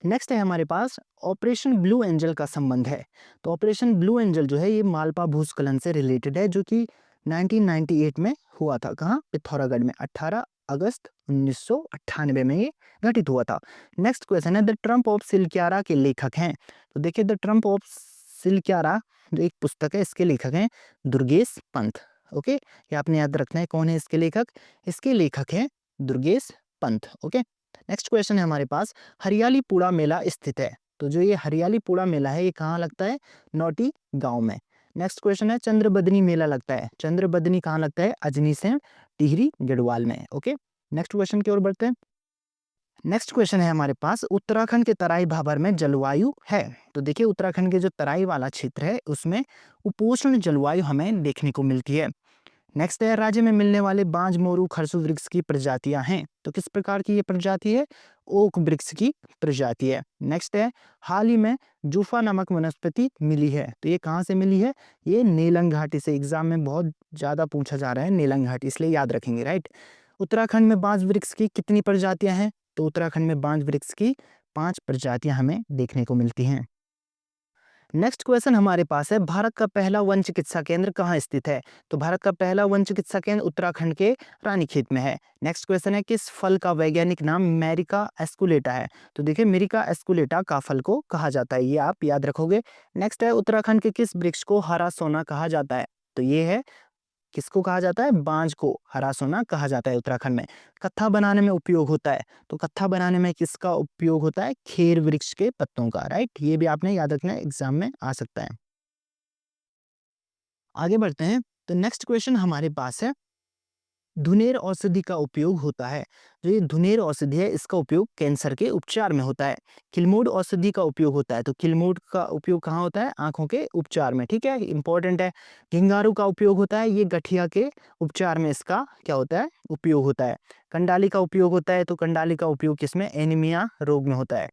Next है हमारे पास operation blue angel का संबंध है। तो ऑपरेशन ब्लू एंजल जो है ये मालपा भूस्खलन से रिलेटेड है, जो कि 1998 में हुआ था। कहाँ? पिथौरागढ़ में 18 अगस्त 1998 में ये घटित हुआ था। नेक्स्ट क्वेश्चन है द ट्रम्प ऑफ सिलक्यारा के लेखक हैं। तो देखिए द ट्रम्प ऑफ सिलक्यारा जो एक पुस्तक है, इसके लेखक हैं दुर्गेश पंत। ओके, ये आपने याद रखना है कौन है इसके लेखक। इसके लेखक हैं Durgesh Pant. Okay, next question है हमारे पास हरियालीपुरा मेला स्थित है। तो जो ये हरियालीपुरा मेला है ये कहाँ लगता है? नौटी गांव में। नेक्स्ट क्वेश्चन है चंद्रबदनी मेला लगता है। चंद्रबदनी कहाँ लगता है? अजनी से टिहरी गढ़वाल में। ओके, नेक्स्ट क्वेश्चन की ओर बढ़ते हैं। नेक्स्ट क्वेश्चन है हमारे पास उत्तराखंड के तराई भाबर में जलवायु है। तो देखिए उत्तराखंड के जो तराई वाला क्षेत्र है उसमें उपोष्ण जलवायु हमें देखने को मिलती है। नेक्स्ट है राज्य में मिलने वाले बांज मोरू खरसू वृक्ष की प्रजातियां हैं। तो किस प्रकार की ये प्रजाति है? ओक वृक्ष की प्रजाति है। नेक्स्ट है हाल ही में जूफा नामक वनस्पति मिली है। तो ये कहाँ से मिली है? ये नेलंग घाटी से। एग्जाम में बहुत ज्यादा पूछा जा रहा है नेलंग घाटी, इसलिए याद रखेंगे, राइट। उत्तराखंड में बांज वृक्ष की कितनी प्रजातियां हैं? तो उत्तराखंड में बांज वृक्ष की 5 प्रजातियां हमें देखने को मिलती हैं। नेक्स्ट क्वेश्चन हमारे पास है भारत का पहला वन चिकित्सा केंद्र कहाँ स्थित है? तो भारत का पहला वन चिकित्सा केंद्र उत्तराखंड के रानीखेत में है। नेक्स्ट क्वेश्चन है किस फल का वैज्ञानिक नाम मेरिका एस्कुलेटा है? तो देखिए मेरिका एस्कुलेटा का फल को कहा जाता है, ये आप याद रखोगे। नेक्स्ट है उत्तराखंड के किस वृक्ष को हरा सोना कहा जाता है? तो ये है, किसको कहा जाता है? बांज को हरा सोना कहा जाता है उत्तराखंड में। कत्था बनाने में उपयोग होता है। तो कत्था बनाने में किसका उपयोग होता है? खेर वृक्ष के पत्तों का, राइट। ये भी आपने याद रखना है, एग्जाम में आ सकता है। आगे बढ़ते हैं। तो नेक्स्ट क्वेश्चन हमारे पास है धुनेर औषधि का उपयोग होता है। जो ये धुनेर औषधि है इसका उपयोग कैंसर के उपचार में होता है। किलमोड औषधि का उपयोग होता है। तो किलमोड का उपयोग कहाँ होता है? आंखों के उपचार में, ठीक है, इंपॉर्टेंट है। घिंगारू का उपयोग होता है, ये गठिया के उपचार में इसका क्या होता है? उपयोग होता है। कंडाली का उपयोग होता है। तो कंडाली का उपयोग किसमें? एनीमिया रोग में होता है।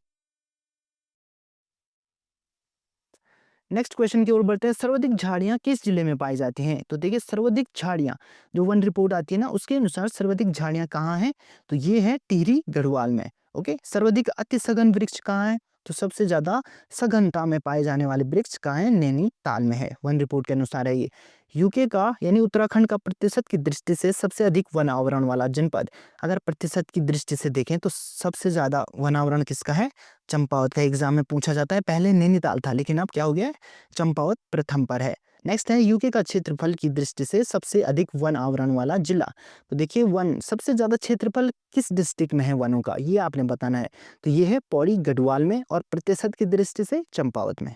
नेक्स्ट क्वेश्चन की ओर बढ़ते हैं। सर्वाधिक झाड़ियां किस जिले में पाई जाती हैं? तो देखिए सर्वाधिक झाड़ियां जो वन रिपोर्ट आती है ना उसके अनुसार सर्वाधिक झाड़ियां कहाँ हैं? तो ये है टिहरी गढ़वाल में। ओके, सर्वाधिक अति सघन वृक्ष कहाँ है? तो सबसे ज्यादा सघनता में पाए जाने वाले वृक्ष कहाँ है? नैनीताल में है, वन रिपोर्ट के अनुसार है ये। यूके का यानी उत्तराखंड का प्रतिशत की दृष्टि से सबसे अधिक वन आवरण वाला जनपद, अगर प्रतिशत की दृष्टि से देखें तो सबसे ज्यादा वन आवरण किसका है? चंपावत का। एग्जाम में पूछा जाता है, पहले नैनीताल था लेकिन अब क्या हो गया है? चंपावत प्रथम पर है। नेक्स्ट है यूके का क्षेत्रफल की दृष्टि से सबसे अधिक वन आवरण वाला जिला। तो देखिए वन सबसे ज्यादा क्षेत्रफल किस डिस्ट्रिक्ट में है वनों का, ये आपने बताना है। तो ये है पौड़ी गढ़वाल में और प्रतिशत की दृष्टि से चंपावत में।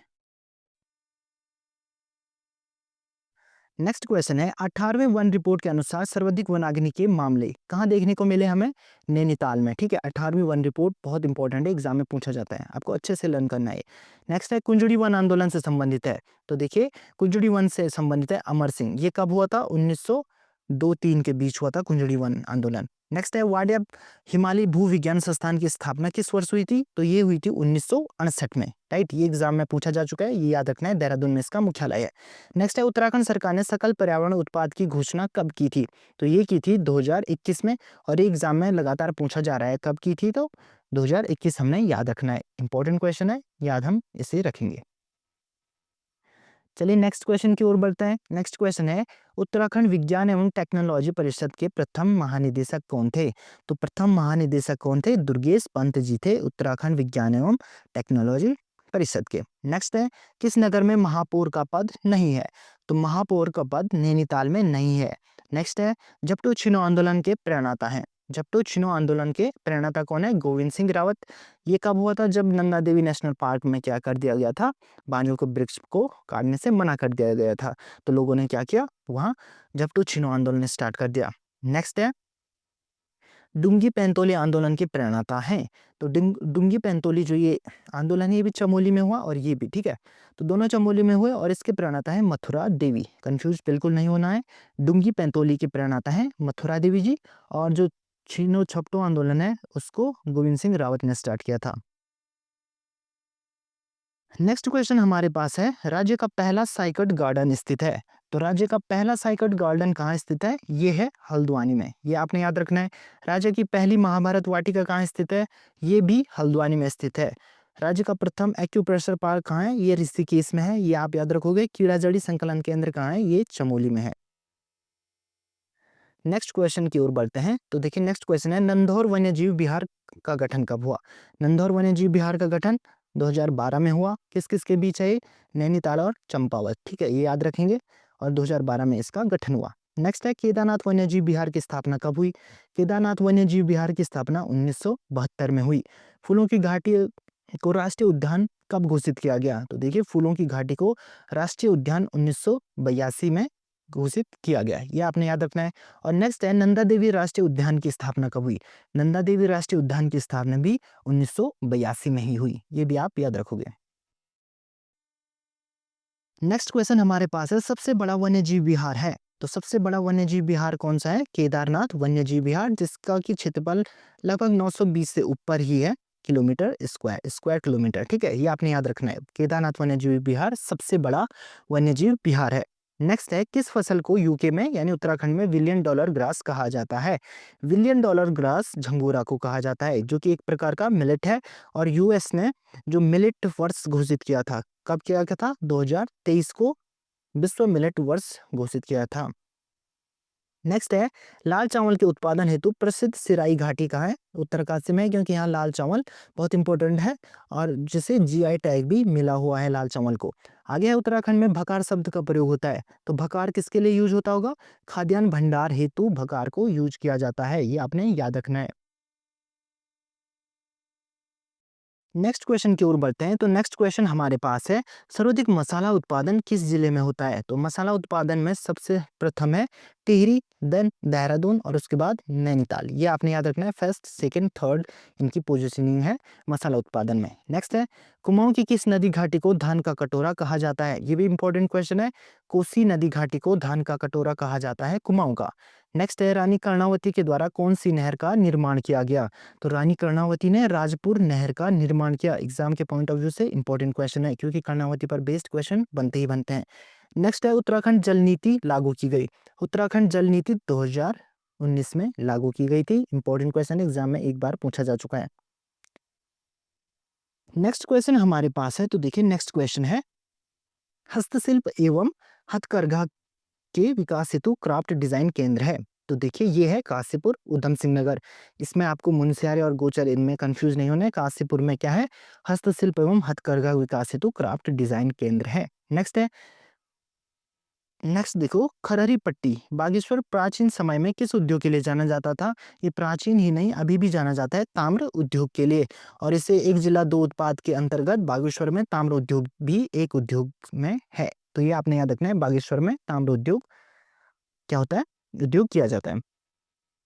नेक्स्ट क्वेश्चन है 18वें वन रिपोर्ट के अनुसार सर्वाधिक वनाग्नि के मामले कहाँ देखने को मिले हमें? नैनीताल में, ठीक है। 18वीं वन रिपोर्ट बहुत इंपॉर्टेंट है, एग्जाम में पूछा जाता है, आपको अच्छे से लर्न करना है। नेक्स्ट है कुंजड़ी वन आंदोलन से संबंधित है। तो देखिए कुंजड़ी वन से संबंधित है अमर सिंह। ये कब हुआ था? 1902-3 के बीच हुआ था कुंजड़ी वन आंदोलन। नेक्स्ट है वाडिया हिमालय भू विज्ञान संस्थान की स्थापना किस वर्ष हुई थी? तो ये हुई थी 1968 में, राइट। ये एग्जाम में पूछा जा चुका है, ये याद रखना है, देहरादून में इसका मुख्यालय है। नेक्स्ट है उत्तराखंड सरकार ने सकल पर्यावरण उत्पाद की घोषणा कब की थी? तो ये की थी 2021 में, और ये एग्जाम में लगातार पूछा जा रहा है कब की थी। तो 2021 हमने याद रखना है, इंपॉर्टेंट क्वेश्चन है, याद हम इसे रखेंगे। चलिए नेक्स्ट क्वेश्चन की ओर बढ़ते हैं। नेक्स्ट क्वेश्चन है उत्तराखंड विज्ञान एवं टेक्नोलॉजी परिषद के प्रथम महानिदेशक कौन थे? तो प्रथम महानिदेशक कौन थे? दुर्गेश पंत जी थे, उत्तराखंड विज्ञान एवं टेक्नोलॉजी परिषद के। नेक्स्ट है किस नगर में महापौर का पद नहीं है? तो महापौर का पद नैनीताल में नहीं है। नेक्स्ट है जपटू छिनो आंदोलन के प्रणेता हैं। जपटू छिनो आंदोलन के प्रणेता कौन है? गोविंद सिंह रावत। ये कब हुआ था? जब नंदा देवी नेशनल पार्क में क्या कर दिया गया था? बांजों को वृक्ष को काटने से मना कर दिया गया था। तो लोगों ने क्या किया? वहां जपटू छिनो आंदोलन स्टार्ट कर दिया। नेक्स्ट है डुंगी पैंतोली आंदोलन के प्रणेता हैं। तो डुंगी पैंतोली जो ये आंदोलन है ये भी चमोली में हुआ और ये भी, ठीक है। तो दोनों चमोली में हुए और इसके प्रणेता है मथुरा देवी। कंफ्यूज बिल्कुल नहीं होना है, डुंगी पैंतोली के प्रणेता है मथुरा देवी जी, और जो छीनो छपटो आंदोलन है उसको गोविंद सिंह रावत ने स्टार्ट किया था। नेक्स्ट क्वेश्चन हमारे पास है राज्य का पहला साइकट गार्डन स्थित है। तो राज्य का पहला साइकट गार्डन कहाँ स्थित है? ये है हल्द्वानी में, ये आपने याद रखना है। राज्य की पहली महाभारत वाटिका कहाँ स्थित है? ये भी हल्द्वानी में स्थित है। राज्य का प्रथम एक्यूप्रेशर पार्क कहाँ है? ये ऋषिकेश में है, ये आप याद रखोगे। कीड़ाजड़ी संकलन केंद्र कहाँ है? ये चमोली में है। नेक्स्ट क्वेश्चन की ओर बढ़ते हैं। तो देखिए नेक्स्ट क्वेश्चन है, नंधौर वन्यजीव विहार का गठन कब हुआ? नंधौर वन्यजीव विहार का गठन 2012 में हुआ। किस किस के बीच है ये? नैनीताल और चंपावत, ठीक है, ये याद रखेंगे। और 2012 में इसका गठन हुआ। नेक्स्ट है, केदारनाथ वन्यजीव विहार की स्थापना कब हुई? केदारनाथ वन्यजीव विहार की स्थापना 1972 में हुई। फूलों की घाटी को राष्ट्रीय उद्यान कब घोषित किया गया? तो देखिए फूलों की घाटी को राष्ट्रीय उद्यान 1982 में घोषित किया गया है, ये आपने याद रखना है। और नेक्स्ट है, नंदा देवी राष्ट्रीय उद्यान की स्थापना कब हुई? नंदा देवी राष्ट्रीय उद्यान की स्थापना भी 1982 में ही हुई, ये भी आप याद रखोगे। नेक्स्ट क्वेश्चन हमारे पास है, सबसे बड़ा वन्यजीव विहार है। तो सबसे बड़ा वन्यजीव विहार कौन सा है? केदारनाथ वन्यजीव विहार, जिसका की क्षेत्रफल लगभग 920 से ऊपर ही है किलोमीटर स्क्वायर किलोमीटर, ठीक है, ये आपने याद रखना है। केदारनाथ वन्यजीव विहार सबसे बड़ा वन्यजीव विहार है। नेक्स्ट है, किस फसल को यूके में यानी उत्तराखंड में विलियन डॉलर ग्रास कहा जाता है? विलियन डॉलर ग्रास झंगोरा को कहा जाता है, जो कि एक प्रकार का मिलेट है। और यूएस ने जो मिलेट वर्ष घोषित किया था, कब किया गया था? 2023 को विश्व मिलेट वर्ष घोषित किया था। नेक्स्ट है, लाल चावल के उत्पादन हेतु प्रसिद्ध सिराई घाटी कहाँ है? उत्तरकाशी में है, क्योंकि यहाँ लाल चावल बहुत इंपॉर्टेंट है और जिसे जीआई टैग भी मिला हुआ है लाल चावल को। आगे है, उत्तराखंड में भकार शब्द का प्रयोग होता है। तो भकार किसके लिए यूज होता होगा? खाद्यान्न भंडार हेतु भकार को यूज किया जाता है, ये आपने याद रखना है। नेक्स्ट क्वेश्चन की ओर बढ़ते हैं। तो नेक्स्ट क्वेश्चन हमारे पास है, सर्वाधिक मसाला उत्पादन किस जिले में होता है? तो मसाला उत्पादन में सबसे प्रथम है टिहरी, देन देहरादून और उसके बाद नैनीताल, ये आपने याद रखना है। फर्स्ट सेकंड थर्ड इनकी पोजीशनिंग है मसाला उत्पादन में। नेक्स्ट है, कुमाऊं की किस नदी घाटी को धान का कटोरा कहा जाता है? ये भी इंपॉर्टेंट क्वेश्चन है। कोसी नदी घाटी को धान का कटोरा कहा जाता है कुमाऊं का। नेक्स्ट है, रानी कर्णावती के द्वारा कौन सी नहर का निर्माण किया गया? तो रानी कर्णावती ने राजपुर नहर का निर्माण किया। एग्जाम के पॉइंट ऑफ व्यू से इंपॉर्टेंट क्वेश्चन है, क्योंकि कर्णावती पर बेस्ड क्वेश्चन बनते ही बनते हैं। नेक्स्ट है, उत्तराखंड जल नीति लागू की गई। उत्तराखंड जल नीति 2019 में लागू की गई थी। इंपॉर्टेंट क्वेश्चन एग्जाम में एक बार पूछा जा चुका है। नेक्स्ट क्वेश्चन हमारे पास है। तो देखिए नेक्स्ट क्वेश्चन है, हस्तशिल्प एवं हथकरघा के विकास हेतु क्राफ्ट डिजाइन केंद्र है। तो देखिए ये है काशीपुर उधम सिंह नगर। इसमें आपको मुनस्यारी और गोचर इनमें कंफ्यूज नहीं होना है। काशीपुर में क्या है? हस्तशिल्प एवं हथकरघा विकास हेतु क्राफ्ट डिजाइन केंद्र है। नेक्स्ट है, नेक्स्ट देखो, खरहरी पट्टी बागेश्वर प्राचीन समय में किस उद्योग के लिए जाना जाता था? ये प्राचीन ही नहीं, अभी भी जाना जाता है ताम्र उद्योग के लिए। और इसे एक जिला दो उत्पाद के अंतर्गत बागेश्वर में ताम्र उद्योग भी एक उद्योग में है। तो ये आपने याद रखना है, बागेश्वर में ताम्र उद्योग क्या होता है? उद्योग किया जाता है।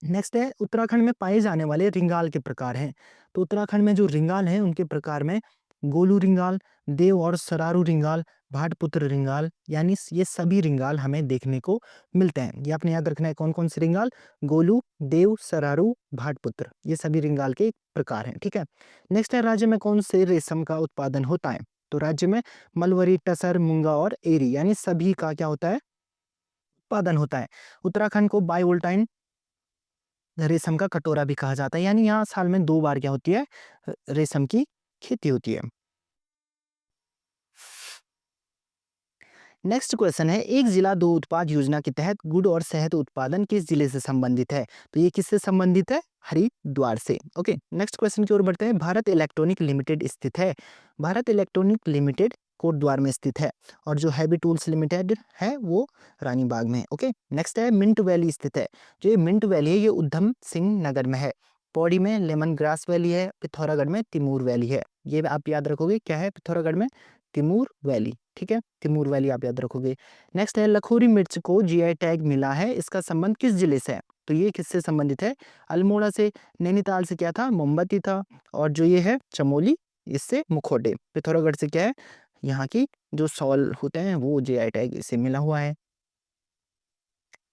नेक्स्ट है, उत्तराखंड में पाए जाने वाले रिंगाल के प्रकार हैं। तो उत्तराखंड में जो रिंगाल हैं उनके प्रकार में गोलू रिंगाल, देव और सरारू रिंगाल, भाटपुत्र रिंगाल, यानी ये सभी रिंगाल हमें देखने को मिलते हैं। ये आपने याद रखना है, कौन कौन से रिंगाल? गोलू, देव, सरारू, भाटपुत्र, ये सभी रिंगाल के प्रकार हैं, ठीक है। नेक्स्ट है, राज्य में कौन से रेशम का उत्पादन होता है? तो राज्य में मलवरी, टसर, मूंगा और एरी, यानी सभी का क्या होता है? उत्पादन होता है। उत्तराखंड को बायोवोल्टाइन रेशम का कटोरा भी कहा जाता है, यानी यहाँ साल में 2 बार क्या होती है? रेशम की खेती होती है। नेक्स्ट क्वेश्चन है, एक जिला दो उत्पाद योजना के तहत गुड़ और शहद उत्पादन किस जिले से संबंधित है? तो ये किससे संबंधित है? हरिद्वार से। ओके, नेक्स्ट क्वेश्चन की ओर बढ़ते हैं। भारत इलेक्ट्रॉनिक लिमिटेड स्थित है। भारत इलेक्ट्रॉनिक लिमिटेड कोटद्वार में स्थित है। और जो हैवी टूल्स लिमिटेड है वो रानीबाग में है। ओके, नेक्स्ट है, मिंट वैली स्थित है। जो ये मिंट वैली है ये उधम सिंह नगर में है। पौड़ी में लेमन ग्रास वैली है। पिथौरागढ़ में तिमूर वैली है। ये आप याद रखोगे, क्या है पिथौरागढ़ में? तिमूर वैली, ठीक है, तिमूर वैली आप याद रखोगे। नेक्स्ट है, लखोरी मिर्च को जीआई टैग मिला है, इसका संबंध किस जिले से है? तो ये किससे संबंधित है? अल्मोड़ा से। नैनीताल से क्या था? मोमबत्ती था। और जो ये है चमोली, इससे मुखौटे। पिथौरागढ़ से क्या है? यहाँ की जो शॉल होते हैं वो जीआई टैग इससे मिला हुआ है।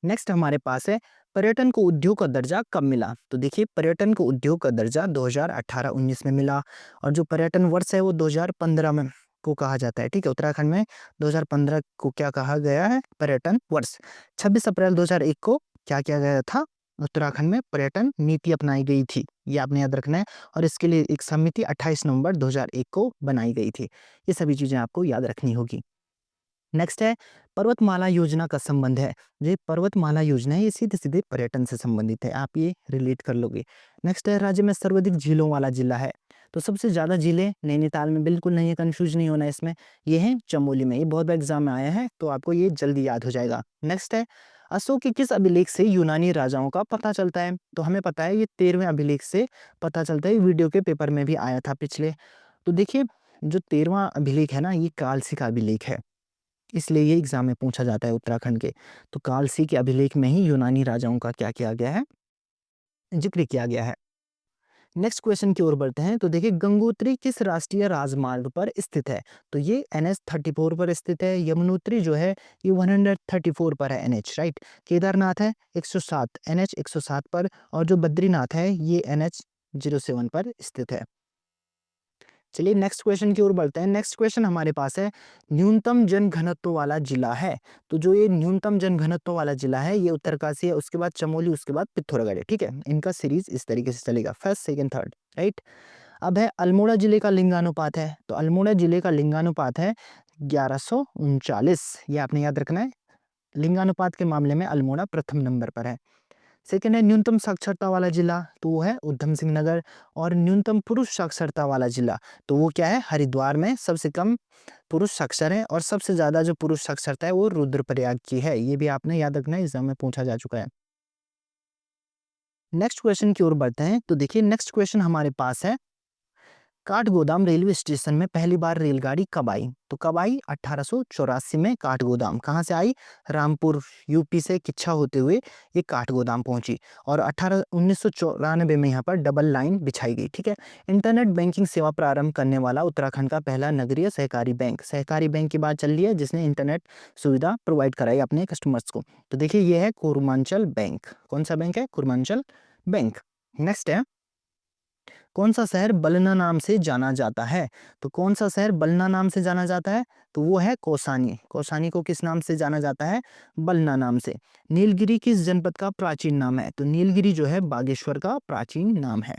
नेक्स्ट हमारे पास है, पर्यटन को उद्योग का दर्जा कब मिला? तो देखिए पर्यटन को उद्योग का दर्जा 2018-19 में मिला। और जो पर्यटन वर्ष है वो 2015 में को कहा जाता है, ठीक है। उत्तराखंड में 2015 को क्या कहा गया है? पर्यटन वर्ष। 26 अप्रैल 2001 को क्या किया गया था? उत्तराखंड में पर्यटन नीति अपनाई गई थी, ये आपने याद रखना है। और इसके लिए एक समिति 28 नवंबर 2001 को बनाई गई थी। ये सभी चीजें आपको याद रखनी होगी। नेक्स्ट है पर्वतमाला योजना का संबंध है। ये पर्वतमाला योजना है, ये सीधे सीधे पर्यटन से संबंधित है, आप ये रिलेट कर लोगे। नेक्स्ट है राज्य में सर्वाधिक झीलों वाला जिला है। तो सबसे ज्यादा झीलें नैनीताल में बिल्कुल नहीं है, कंफ्यूज नहीं होना है इसमें। ये है चमोली में, ये बहुत बार एग्जाम में आया है, तो आपको ये जल्दी याद हो जाएगा। नेक्स्ट है अशोक के किस अभिलेख से यूनानी राजाओं का पता चलता है। तो हमें पता है ये 13वें अभिलेख से पता चलता है, वीडियो के पेपर में भी आया था पिछले। तो देखिए जो 13वां अभिलेख है ना, ये कालसी का अभिलेख है, इसलिए ये एग्जाम में पूछा जाता है उत्तराखंड के। तो कालसी के अभिलेख में ही यूनानी राजाओं का क्या किया गया है, जिक्र किया गया है। नेक्स्ट क्वेश्चन की ओर बढ़ते हैं। तो देखिए गंगोत्री किस राष्ट्रीय राजमार्ग पर स्थित है। तो ये NH 34 पर स्थित है। यमुनोत्री जो है ये 134 पर है NH, राइट। केदारनाथ है 107 NH 107 पर, और जो बद्रीनाथ है ये NH 07 पर स्थित है। चलिए नेक्स्ट क्वेश्चन की ओर बढ़ते हैं। नेक्स्ट क्वेश्चन हमारे पास है न्यूनतम जनघनत्व वाला जिला है। तो जो ये न्यूनतम जनघनत्व वाला जिला है ये उत्तरकाशी है, उसके बाद चमोली, उसके बाद पिथौरागढ़ है, ठीक है। इनका सीरीज इस तरीके से चलेगा, फर्स्ट सेकंड थर्ड, राइट। अब है अल्मोड़ा जिले का लिंगानुपात है। तो अल्मोड़ा जिले का लिंगानुपात है 1139, ये आपने याद रखना है। लिंगानुपात के मामले में अल्मोड़ा प्रथम नंबर पर है। सेकेंड है न्यूनतम साक्षरता वाला जिला, तो वो है उधम सिंह नगर। और न्यूनतम पुरुष साक्षरता वाला जिला, तो वो क्या है, हरिद्वार में सबसे कम पुरुष साक्षर है, और सबसे ज्यादा जो पुरुष साक्षरता है वो रुद्रप्रयाग की है। ये भी आपने याद रखना है, एग्जाम में पूछा जा चुका है। नेक्स्ट क्वेश्चन की ओर बढ़ते हैं। तो देखिए नेक्स्ट क्वेश्चन हमारे पास है काठगोदाम रेलवे स्टेशन में पहली बार रेलगाड़ी कब आई। तो कब आई, 1884 में काठगोदाम कहाँ से आई, रामपुर यूपी से किच्छा होते हुए ये काठगोदाम पहुंची, और 1994 में यहाँ पर डबल लाइन बिछाई गई, ठीक है। इंटरनेट बैंकिंग सेवा प्रारंभ करने वाला उत्तराखंड का पहला नगरीय सहकारी बैंक, सहकारी बैंक की बात चल रही है जिसने इंटरनेट सुविधा प्रोवाइड कराई अपने कस्टमर्स को। तो देखिए ये है कुर्मांचल बैंक। कौन सा बैंक है, कुर्मांचल बैंक। नेक्स्ट है कौन सा शहर बलना नाम से जाना जाता है। तो कौन सा शहर बलना नाम से जाना जाता है, तो वो है कौसानी। कौसानी को किस नाम से जाना जाता है, बलना नाम से। नीलगिरी किस जनपद का प्राचीन नाम है। तो नीलगिरी जो है बागेश्वर का प्राचीन नाम है।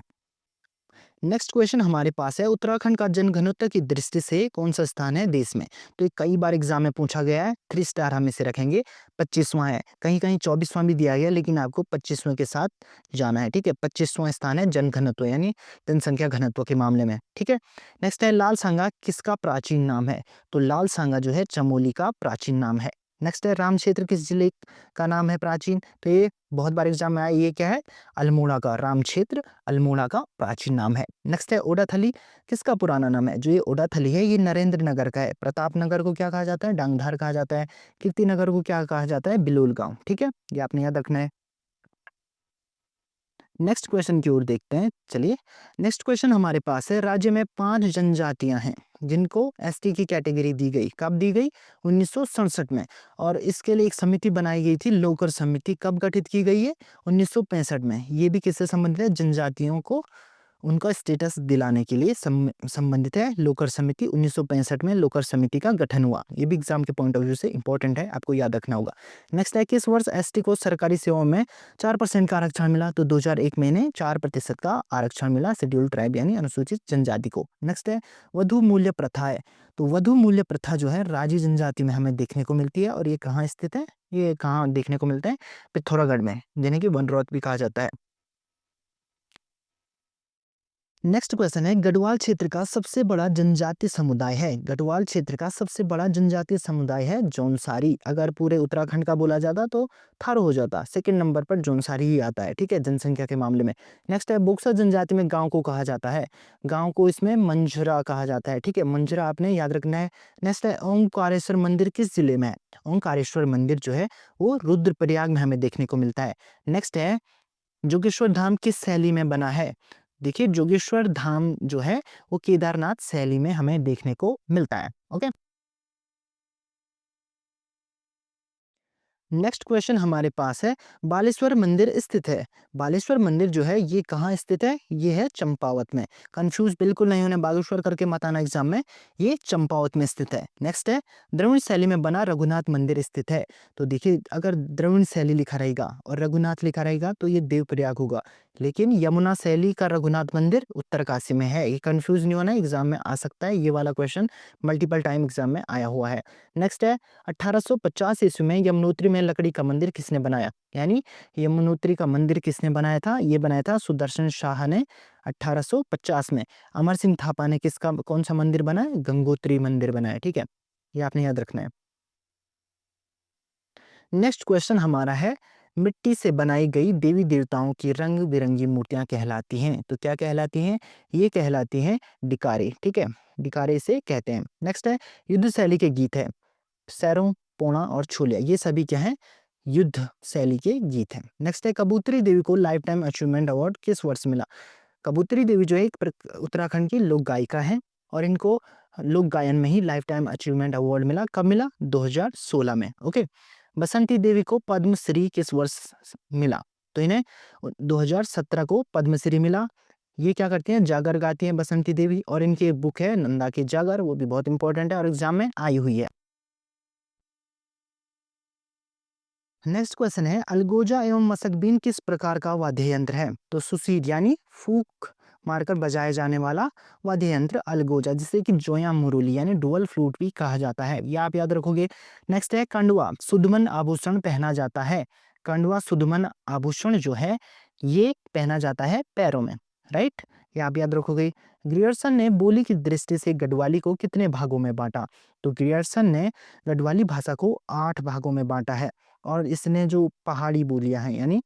नेक्स्ट क्वेश्चन हमारे पास है उत्तराखंड का जनघनत्व की दृष्टि से कौन सा स्थान है देश में। तो ये कई बार एग्जाम में पूछा गया है, 3 स्टार हम इसे रखेंगे, 25वां है, कहीं कहीं 24वां भी दिया गया, लेकिन आपको 25वें के साथ जाना है, ठीक है। 25वां स्थान है जनघनत्व यानी जनसंख्या घनत्व के मामले में, ठीक है। नेक्स्ट है लाल सांगा किसका प्राचीन नाम है। तो लाल सांगा जो है चमोली का प्राचीन नाम है। नेक्स्ट है राम क्षेत्र किस जिले का नाम है प्राचीन। तो ये बहुत बार एग्जाम में आया, ये क्या है, अल्मोड़ा का राम क्षेत्र, अल्मोड़ा का प्राचीन नाम है। नेक्स्ट है ओडाथली किसका पुराना नाम है। जो ये ओडाथली है ये नरेंद्र नगर का है। प्रताप नगर को क्या कहा जाता है, डांगधार कहा जाता है। कीर्ति नगर को क्या कहा जाता है, बिलोल गांव, ठीक है। ये आपने याद रखना है। नेक्स्ट क्वेश्चन की ओर देखते हैं। चलिए नेक्स्ट क्वेश्चन हमारे पास है राज्य में 5 जनजातियां हैं जिनको एसटी की कैटेगरी दी गई, कब दी गई, 1967 में। और इसके लिए एक समिति बनाई गई थी, लोकर समिति, कब गठित की गई है, 1965 में। ये भी किससे संबंधित है, जनजातियों को उनका स्टेटस दिलाने के लिए संबंधित है। लोकर समिति 1965 में लोकर समिति का गठन हुआ। ये भी एग्जाम के पॉइंट ऑफ व्यू से इंपॉर्टेंट है, आपको याद रखना होगा। नेक्स्ट है किस वर्ष एसटी को सरकारी सेवाओं में 4% का आरक्षण मिला। तो 2001 में इन्हें 4% का आरक्षण मिला शेड्यूल्ड ट्राइब यानी अनुसूचित जनजाति को। नेक्स्ट है वधु मूल्य प्रथा है। तो वधु मूल्य प्रथा जो है राजी जनजाति में हमें देखने को मिलती है, और ये कहाँ स्थित है, ये कहाँ देखने को मिलता है, पिथौरागढ़ में, जिन्हें कि वनरौत भी कहा जाता है। नेक्स्ट क्वेश्चन है गढ़वाल क्षेत्र का सबसे बड़ा जनजातीय समुदाय है। गढ़वाल क्षेत्र का सबसे बड़ा जनजातीय समुदाय है जौनसारी। अगर पूरे उत्तराखंड का बोला जाता तो थारू हो जाता, सेकंड नंबर पर जौनसारी ही आता है, ठीक है, जनसंख्या के मामले में। नेक्स्ट है बुक्सा जनजाति में गांव को कहा जाता है, गांव को इसमें मंझरा कहा जाता है, ठीक है, मंझरा आपने याद रखना है। नेक्स्ट है ओंकारेश्वर मंदिर किस जिले में है। ओंकारेश्वर मंदिर जो है वो रुद्रप्रयाग में हमें देखने को मिलता है। नेक्स्ट है जोगेश्वर धाम किस शैली में बना है। देखिए जोगेश्वर धाम जो है वो केदारनाथ शैली में हमें देखने को मिलता है। ओके। नेक्स्ट क्वेश्चन हमारे पास है, बालेश्वर मंदिर स्थित है। बालेश्वर मंदिर जो है ये कहाँ स्थित है? ये है चंपावत में। कंफ्यूज बिल्कुल नहीं होना, बागेश्वर करके मत आना एग्जाम में, ये चंपावत में स्थित है। नेक्स्ट है, द्रविड़ शैली में बना रघुनाथ मंदिर स्थित है। तो देखिए, अगर द्रविड़ शैली लिखा रहेगा और रघुनाथ लिखा रहेगा तो ये देवप्रयाग होगा, लेकिन यमुना शैली का रघुनाथ मंदिर उत्तरकाशी में है। ये कंफ्यूज नहीं होना, एग्जाम में आ सकता है, ये वाला क्वेश्चन मल्टीपल टाइम एग्जाम में आया हुआ है। नेक्स्ट है, 1850 ईस्वी में यमुनोत्री में लकड़ी का मंदिर किसने बनाया? यानी यमुनोत्री का मंदिर किसने बनाया था? ये बनाया था सुदर्शन शाह ने 1850 में। अमर सिंह थापा ने किसका कौन सा मंदिर बनाया? गंगोत्री मंदिर बनाया। ठीक है, ये आपने याद रखना है। नेक्स्ट क्वेश्चन हमारा है, मिट्टी से बनाई गई देवी देवताओं की रंग बिरंगी मूर्तियां कहलाती हैं। तो क्या कहलाती हैं? ये कहलाती हैं डिकारे। ठीक है, डिकारे से कहते हैं। नेक्स्ट है, युद्ध शैली के गीत है सैरों, पोना और छोलिया, ये सभी क्या हैं? युद्ध शैली के गीत हैं। नेक्स्ट है, कबूतरी देवी को लाइफ टाइम अचीवमेंट अवार्ड किस वर्ष मिला? कबूतरी देवी जो है एक उत्तराखंड की लोक गायिका है और इनको लोक गायन में ही लाइफ टाइम अचीवमेंट अवार्ड मिला। कब मिला? 2016 में। ओके। बसंती देवी को पद्मश्री किस वर्ष मिला? तो इन्हें 2017 को पद्मश्री मिला। ये क्या करती हैं? जागर गाती हैं बसंती देवी, और इनकी एक बुक है नंदा की जागर, वो भी बहुत इंपॉर्टेंट है और एग्जाम में आई हुई है। नेक्स्ट क्वेश्चन है, अलगोजा एवं मसकबीन किस प्रकार का वाद्य यंत्र है? तो सुसीद यानी फूक मारकर बजाया जाने वाला वाद्य यंत्र अलगोजा, जिसे कि जोया मुरुली यानी डुअल फ्लूट भी कहा जाता है, ये आप याद रखोगे। नेक्स्ट है, कंडवा सुदमन आभूषण पहना जाता है। कंडवा सुदमन आभूषण जो है ये पहना जाता है पैरों में, राइट, ये आप याद रखोगे। ग्रियर्सन ने बोली की दृष्टि से गढ़वाली को कितने भागों में बांटा? तो ग्रियर्सन ने गढ़वाली भाषा को 8 भागों में बांटा है, और इसने जो पहाड़ी बोलियां हैं यानी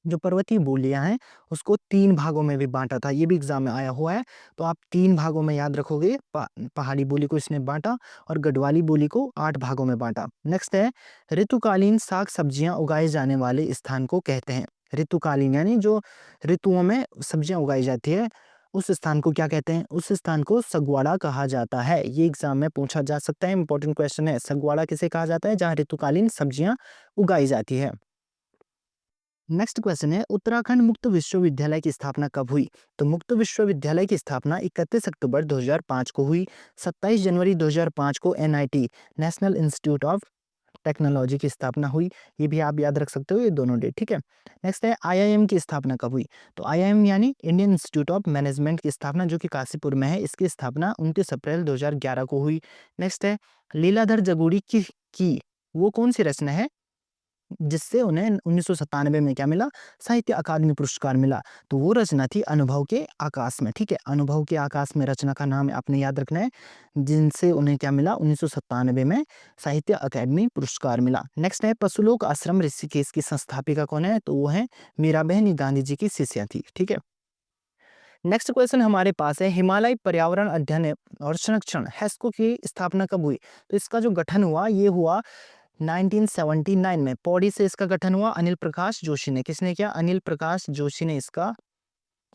जो पर्वतीय बोलियां हैं उसको 3 भागों में भी बांटा था, ये भी एग्जाम में आया हुआ है। तो आप 3 भागों में याद रखोगे, पहाड़ी बोली को इसने बांटा और गढ़वाली बोली को 8 भागों में बांटा। नेक्स्ट है, ऋतुकालीन साग सब्जियां उगाए जाने वाले स्थान को कहते हैं। ऋतुकालीन यानी जो ऋतुओं में सब्जियां उगाई जाती है उस स्थान को क्या कहते हैं? उस स्थान को सगवाड़ा कहा जाता है, ये एग्जाम में पूछा जा सकता है, इंपॉर्टेंट क्वेश्चन है। सगवाड़ा किसे कहा जाता है? जहाँ ऋतुकालीन सब्जियां उगाई जाती है। नेक्स्ट क्वेश्चन है, उत्तराखंड मुक्त विश्वविद्यालय की स्थापना कब हुई? तो मुक्त विश्वविद्यालय की स्थापना 31 अक्टूबर 2005 को हुई। 27 जनवरी 2005 को NIT national institute of technology की स्थापना हुई, ये भी आप याद रख सकते हो, ये दोनों डेट। ठीक है, नेक्स्ट है, आईआईएम की स्थापना कब हुई? तो आईआईएम यानी इंडियन इंस्टीट्यूट ऑफ मैनेजमेंट की स्थापना जो कि काशीपुर में है, इसकी स्थापना 29 अप्रैल 2011 को हुई। नेक्स्ट है, लीलाधर जगूड़ी की वो कौन सी रचना है जिससे उन्हें 1997 में क्या मिला? साहित्य अकादमी पुरस्कार मिला। तो वो रचना थी अनुभव के आकाश में। ठीक है, अनुभव के आकाश में रचना का नाम आपने याद रखना है, जिनसे उन्हें क्या मिला? 1997 में साहित्य अकादमी पुरस्कार मिला। नेक्स्ट है, पशुलोक आश्रम ऋषिकेश की संस्थापिका कौन है? तो वो है मीराबहन, गांधी जी की शिष्या थी। ठीक है, नेक्स्ट क्वेश्चन हमारे पास है, हिमालय पर्यावरण अध्ययन और संरक्षण हेस्को की स्थापना कब हुई? तो इसका जो गठन हुआ ये हुआ 1979 में। पौड़ी से इसका गठन हुआ अनिल प्रकाश जोशी ने। किसने किया? अनिल प्रकाश जोशी ने इसका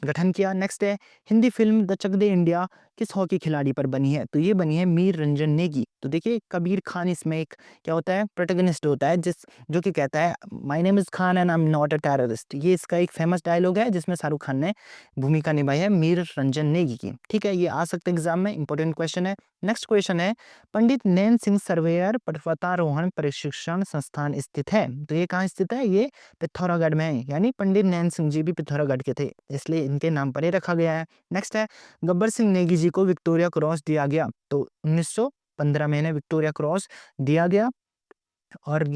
गठन किया। नेक्स्ट है, Hindi film the Chak De India किस हॉकी खिलाड़ी पर बनी है? तो ये बनी है मीर रंजन नेगी। तो देखिए, कबीर खान इसमें एक क्या होता है? प्रोटैगनिस्ट होता है, जिस जो कि कहता है my name is Khan and I am not a terrorist. ये इसका एक फेमस डायलॉग है जिसमें शाहरुख खान ने भूमिका निभाई है मीर रंजन नेगी की। ठीक है, ये आ सकते हैं एग्जाम में, इंपॉर्टेंट क्वेश्चन है। नेक्स्ट क्वेश्चन है, पंडित नैन सिंह सर्वेयर पर्वतारोहण प्रशिक्षण संस्थान स्थित है। तो ये कहाँ स्थित है? ये पिथौरागढ़ में है, यानी पंडित नैन सिंह जी भी पिथौरागढ़ के थे, इसलिए इनके नाम पर ही रखा गया है। नेक्स्ट है, गब्बर सिंह नेगी जी को विक्टोरिया क्रॉस दिया गया। तो 1915 में इन्हें विक्टोरिया क्रॉस दिया गया। और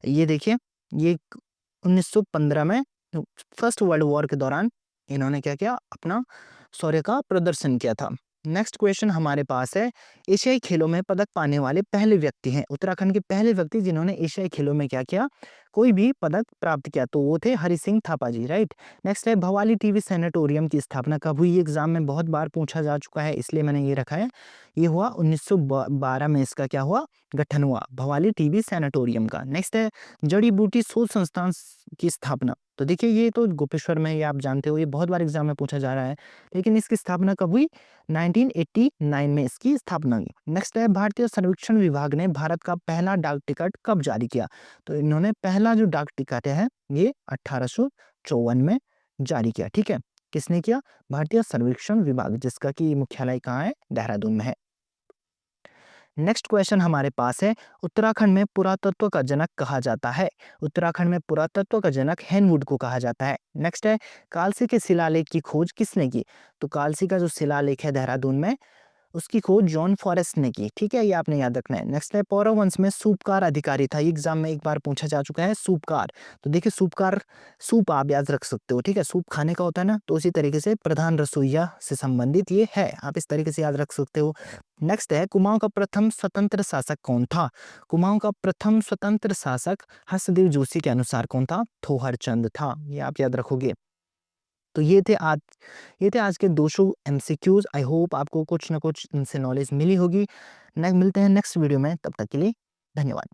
ये देखिए, ये 1915 में फर्स्ट वर्ल्ड वॉर के दौरान इन्होंने क्या किया? अपना शौर्य का प्रदर्शन किया था। नेक्स्ट क्वेश्चन हमारे पास है, एशियाई खेलों में पदक पाने वाले पहले व्यक्ति हैं। उत्तराखंड के पहले व्यक्ति जिन्होंने एशियाई खेलों में क्या किया? कोई भी पदक प्राप्त किया, तो वो थे हरि सिंह थापा जी, राइट। नेक्स्ट है भवाली टीवी सैनिटोरियम की स्थापना कब हुई? एग्जाम में बहुत बार पूछा जा चुका है, इसलिए मैंने ये रखा है। ये हुआ 1912 में इसका क्या हुआ? गठन हुआ, भवाली टीबी सैनिटोरियम का। नेक्स्ट है जड़ी बूटी शोध संस्थान की स्थापना। तो देखिए ये तो गोपेश्वर में, ये आप जानते हो, ये बहुत बार एग्जाम में पूछा जा रहा है, लेकिन इसकी स्थापना कब हुई? 1989 में इसकी स्थापना हुई। नेक्स्ट है भारतीय सर्वेक्षण विभाग ने भारत का पहला डाक टिकट कब जारी किया? तो इन्होंने पहला जो डाक टिकट है ये 1854 में जारी किया, ठीक है। किसने किया? भारतीय सर्वेक्षण विभाग, जिसका कि मुख्यालय कहाँ है? देहरादून में है। नेक्स्ट क्वेश्चन हमारे पास है, उत्तराखंड में पुरातत्व का जनक कहा जाता है? उत्तराखंड में पुरातत्व का जनक हेनवुड को कहा जाता है। नेक्स्ट है कालसी के शिलालेख की खोज किसने की? तो कालसी का जो शिलालेख है देहरादून में, उसकी खोज जॉन फॉरेस्ट ने की, ठीक है, ये आपने याद रखना है। नेक्स्ट है पौरव वंश में सूपकार अधिकारी था, एग्जाम में एक बार पूछा जा चुका है, सूपकार। तो देखिए सूपकार, सूप आप याद रख सकते हो, ठीक है, सूप खाने का होता है ना, तो उसी तरीके से प्रधान रसोइया से संबंधित ये है, आप इस तरीके से याद रख सकते हो। नेक्स्ट है कुमाऊं का प्रथम स्वतंत्र शासक कौन था? कुमाऊं का प्रथम स्वतंत्र शासक हर्षदेव जोशी के अनुसार कौन था? थोहर चंद था, ये आप याद रखोगे। तो ये थे आज के 200 एमसीक्यूज। आई होप आपको कुछ ना कुछ इनसे नॉलेज मिली होगी। मिलते हैं नेक्स्ट वीडियो में, तब तक के लिए धन्यवाद।